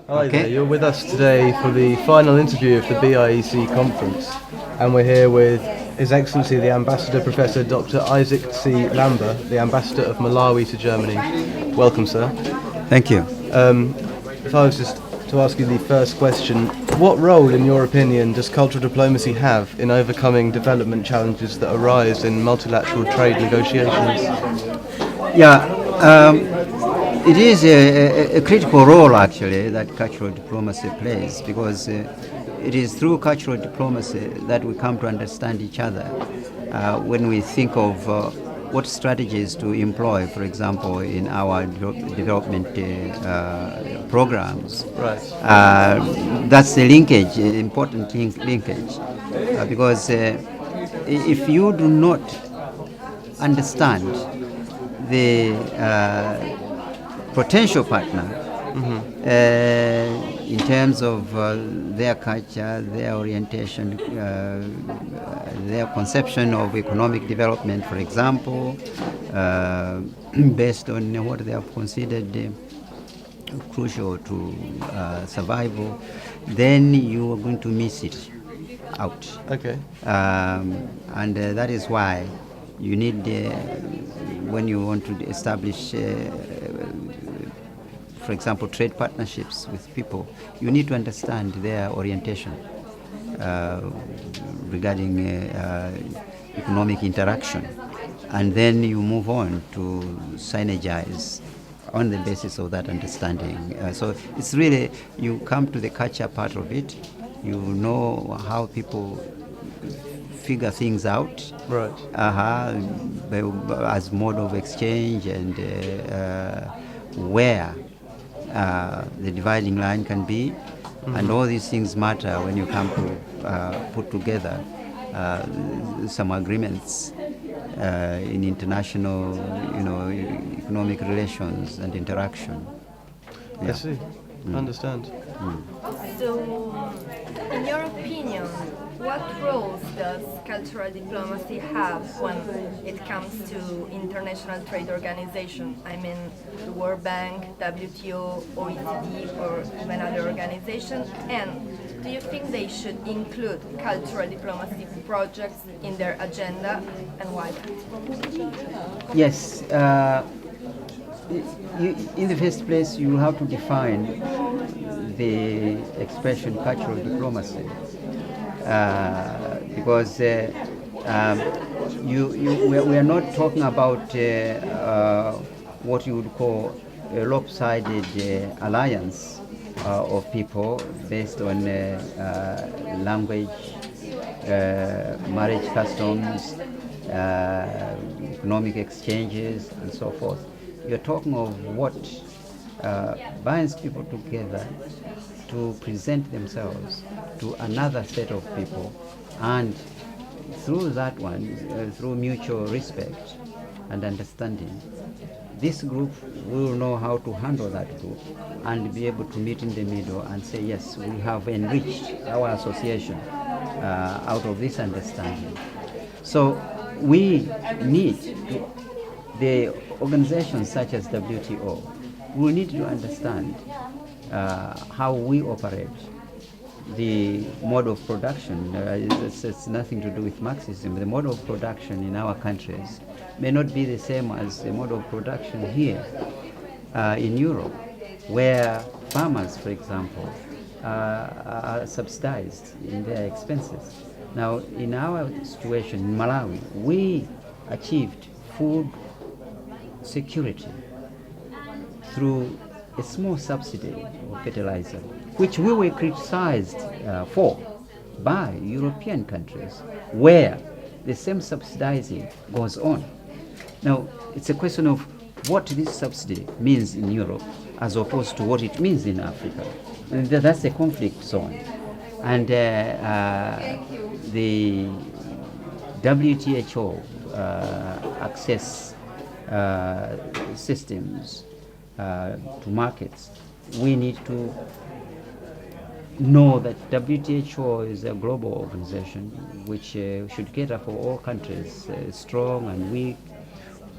Hi there, you're with us today for the final interview of the BIEC conference, and we're here with His Excellency the Ambassador Professor Dr. Isaac C. Lamba, the Ambassador of Malawi to Germany. Welcome, sir. Thank you. If I was just to ask you the first question, what role, in your opinion, does cultural diplomacy have in overcoming development challenges that arise in multilateral trade negotiations? Yeah, it is a critical role actually that cultural diplomacy plays, because it is through cultural diplomacy that we come to understand each other. When we think of what strategies to employ, for example, in our development programs. Right. That's the linkage, important linkage, because if you do not understand the potential partner in terms of their culture, their orientation, their conception of economic development, for example, based on what they have considered crucial to survival, then you are going to miss it out. Okay. And that is why you need, when you want to establish, for example, trade partnerships with people, you need to understand their orientation regarding economic interaction. And then you move on to synergize on the basis of that understanding. So it's really, you come to the culture part of it, you know how people figure things out, Right. as mode of exchange, and where the dividing line can be. And all these things matter when you come to put together some agreements in international, economic relations and interaction. I see. Understand. So, in your opinion, what roles does cultural diplomacy have when it comes to international trade organizations? I mean, the World Bank, WTO, OECD, or even other organizations? And do you think they should include cultural diplomacy projects in their agenda, and why? Yes. In the first place, you have to define the expression cultural diplomacy, because we are not talking about what you would call a lopsided alliance of people based on language, marriage customs, economic exchanges, and so forth. You're talking of what binds people together to present themselves to another set of people, and through that one, through mutual respect and understanding, this group will know how to handle that group and be able to meet in the middle and say, yes, we have enriched our association out of this understanding. So we need to, the organizations such as WTO, we need to understand how we operate, the mode of production. It's nothing to do with Marxism. The mode of production in our countries may not be the same as the mode of production here in Europe, where farmers, for example, are subsidized in their expenses. Now, in our situation in Malawi, we achieved food security through a small subsidy of fertilizer, which we were criticized for by European countries, where the same subsidizing goes on. Now, it's a question of what this subsidy means in Europe as opposed to what it means in Africa. And that's a conflict zone. And the WTO access systems to markets, we need to know that WTO is a global organization which should cater for all countries, strong and weak,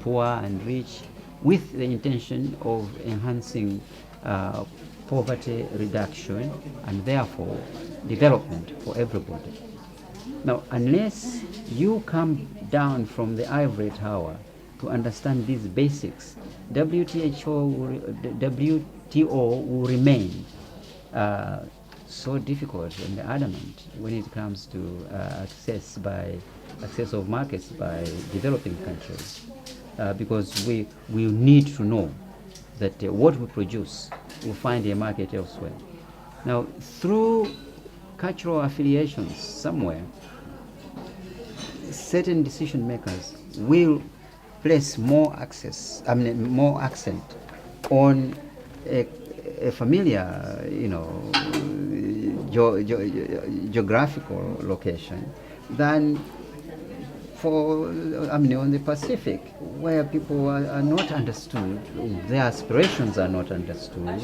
poor and rich, with the intention of enhancing poverty reduction, and therefore development for everybody. Now, unless you come down from the ivory tower to understand these basics, WTO will remain so difficult and adamant when it comes to access of markets by developing countries, because we will need to know that what we produce will find a market elsewhere. Now, through cultural affiliations somewhere, certain decision makers will place more accent on a familiar, geographical location than on the Pacific, where people are not understood, their aspirations are not understood,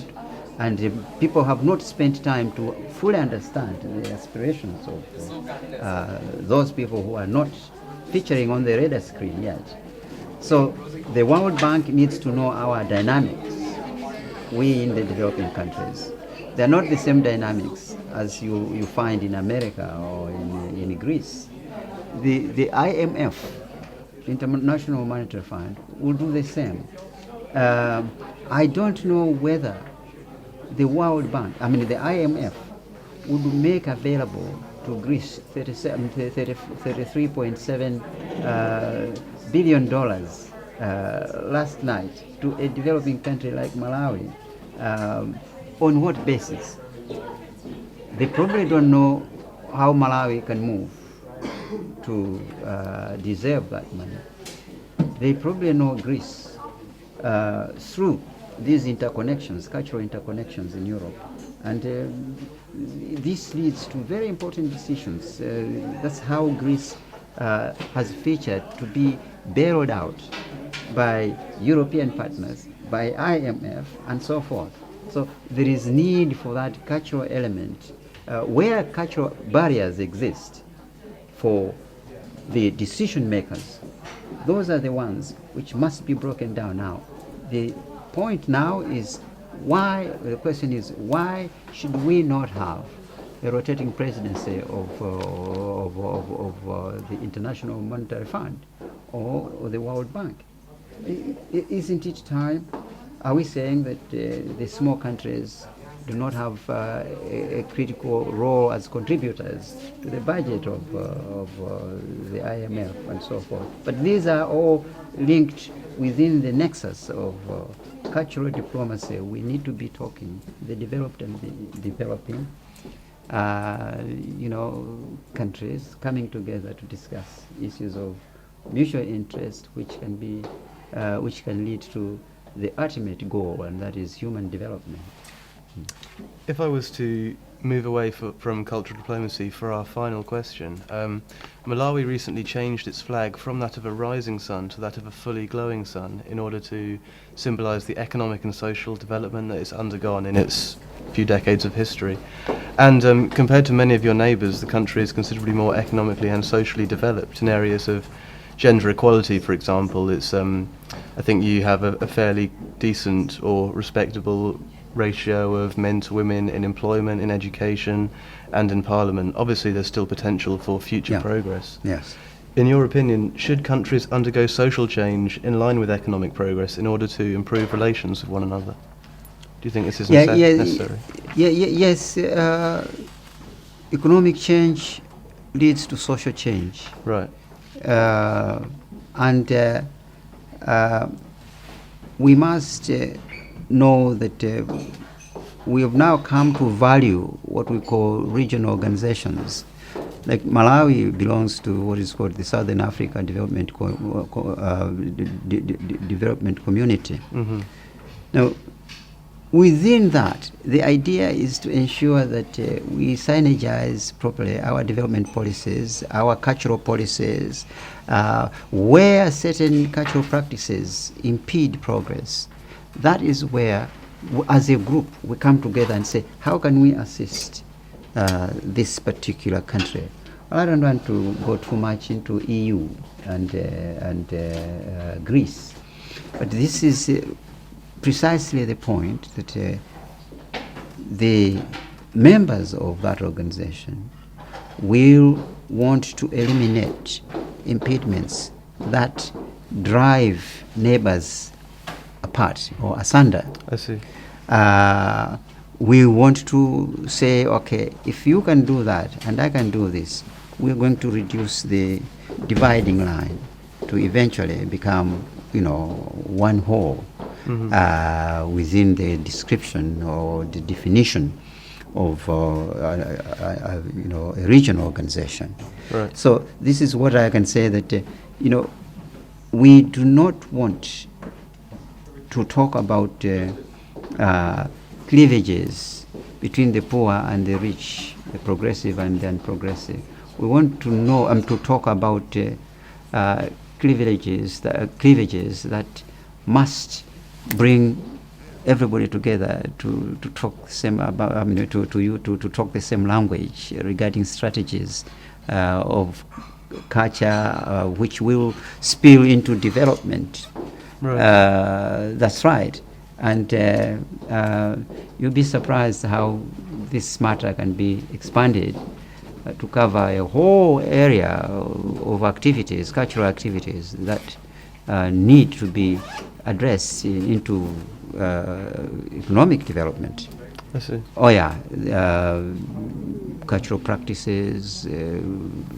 and people have not spent time to fully understand the aspirations of those people who are not featuring on the radar screen yet. So the World Bank needs to know our dynamics, we in the developing countries. They're not the same dynamics as you find in America or in Greece. The IMF, International Monetary Fund, will do the same. I don't know whether the World Bank, the IMF, would make available to Greece $33.7 billion last night to a developing country like Malawi. On what basis? They probably don't know how Malawi can move to deserve that money. They probably know Greece through these interconnections, cultural interconnections in Europe. And this leads to very important decisions. That's how Greece has featured to be bailed out by European partners, by IMF, and so forth. So there is need for that cultural element. Where cultural barriers exist for the decision makers, those are the ones which must be broken down now. The point now is the question is, why should we not have a rotating presidency of the International Monetary Fund or the World Bank? Isn't it time? Are we saying that the small countries do not have a critical role as contributors to the budget of the IMF and so forth? But these are all linked within the nexus of cultural diplomacy. We need to be talking, the developed and the developing, countries coming together to discuss issues of mutual interest, which can lead to the ultimate goal, and that is human development. If I was to move away from cultural diplomacy for our final question, Malawi recently changed its flag from that of a rising sun to that of a fully glowing sun in order to symbolise the economic and social development that it's undergone in its few decades of history. And compared to many of your neighbours, the country is considerably more economically and socially developed in areas of gender equality, for example. It's I think you have a fairly decent or respectable ratio of men to women in employment, in education, and in parliament. Obviously, there's still potential for future progress. Yes. In your opinion, should countries undergo social change in line with economic progress in order to improve relations with one another? Do you think this is necessary? Yes. Economic change leads to social change. Right. And we must know that we have now come to value what we call regional organizations. Like Malawi belongs to what is called the Southern Africa Development Development Community. Mm-hmm. Now, within that, the idea is to ensure that we synergize properly our development policies, our cultural policies, where certain cultural practices impede progress. That is where, as a group, we come together and say, how can we assist this particular country? I don't want to go too much into EU and Greece, but this is precisely the point that the members of that organization will want to eliminate impediments that drive neighbors apart or asunder. I see. We want to say, okay, if you can do that and I can do this, we're going to reduce the dividing line to eventually become, one whole within the description or the definition of a regional organization. Right. So this is what I can say, that we do not want to talk about cleavages between the poor and the rich, the progressive and the unprogressive. We want to know to talk about cleavages that must bring everybody together to talk the same about, to talk the same language regarding strategies of culture, which will spill into development. Right. That's right. And you'll be surprised how this matter can be expanded to cover a whole area of activities, cultural activities that need to be addressed into economic development. I see. Oh yeah, cultural practices,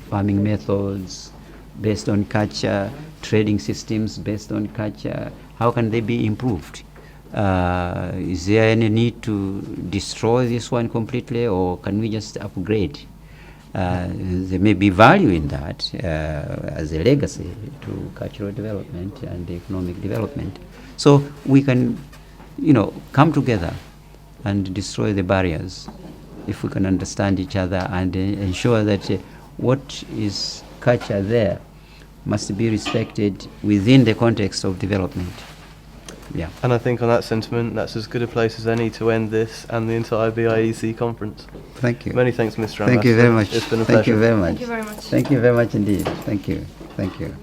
farming methods based on culture, trading systems based on culture. How can they be improved? Is there any need to destroy this one completely, or can we just upgrade? There may be value in that as a legacy to cultural development and economic development. So we can, come together and destroy the barriers if we can understand each other and ensure that what is culture there must be respected within the context of development. Yeah. And I think on that sentiment, that's as good a place as any to end this and the entire BIEC conference. Thank you. Many thanks, Mr. Thank you very Ambassador. much. It's been a Thank pleasure. you very much. Thank you very much. Thank you very much indeed. Thank you. Thank you.